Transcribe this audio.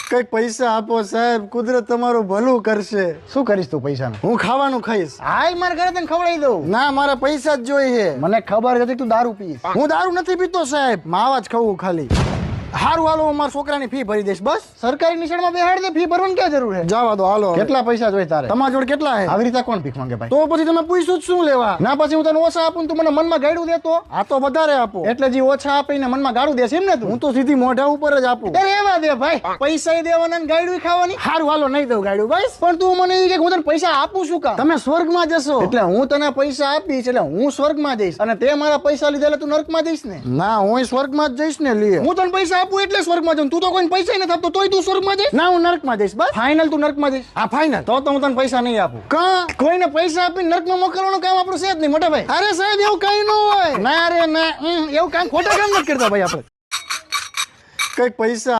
કઈક પૈસા આપો સાહેબ, કુદરત તમારું ભલું કરશે. શું કરીશ તું પૈસાનું? હું ખાવાનું ખાઈશ. હાલ મારા ઘરે તને ખવડાવી દઉં. ના, મારા પૈસા જ જોઈએ. મને ખબર હતી તું દારૂ પીશ. હું દારૂ નથી પીતો સાહેબ, માવા જ ખાવું ખાલી. હારું હાલો, હું મારા છોકરાની ફી ભરી દઈશ બસ. સરકારી નિશાળમાં બેહાડ દે, ફી ભરવાની ક્યાં જરૂર છે? જવા દો હાલો. કેટલા પૈસા જોઈએ તારે? તમારા જોડે કેટલા હે? આવી રીતે કોણ ભીખ માંગે ભાઈ? તો પછી તમે પૂછ્યું જ શું લેવા? ના પછી હું તને ઓછા આપું ને તું મને મનમાં ગાડું દેતો. આ તો વધારે આપો. એટલે જે ઓછા આપીને મનમાં ગાડું દેશે એમ ને તું? હું તો સીધી મોઢા ઉપર જ આપું. અરે એવા દે ભાઈ, પૈસા દેવાના ને ગાડું ખાવાની. હારું હાલો, નહીં દઉં ગાડું બસ. પણ તું મને એવી કે હું તને પૈસા આપું શું કામ? તમે સ્વર્ગમાં જશો. એટલે હું તને પૈસા આપીશ એટલે હું સ્વર્ગમાં જઈશ અને તે મારા પૈસા લીધા એટલે તું નરકમાં જઈશ ને? ના, હું સ્વર્ગમાં જ જઈશ ને. લે, હું તને પૈસા આપું એટલે સ્વર્ગમાં જાઉં. તું તો કોઈ પૈસા નથી આપતો તોય તું સ્વર્ગમાં જઈશ? ના, હું નરકમાં જઈશ બસ. ફાઇનલ તું નરકમાં જઈશ? આ ફાઇનલ. તો હું તને પૈસા નહીં આપું. કા? કોઈને પૈસા આપીને નરકમાં મોકલવાનું કામ આપણું છે જ નહીં મોટા ભાઈ. અરે સાહેબ, એવું કઈ ન હોય. ના રે ના, એવું કામ ખોટા કામ નથી કરતા ભાઈ આપણે. કઈક પૈસા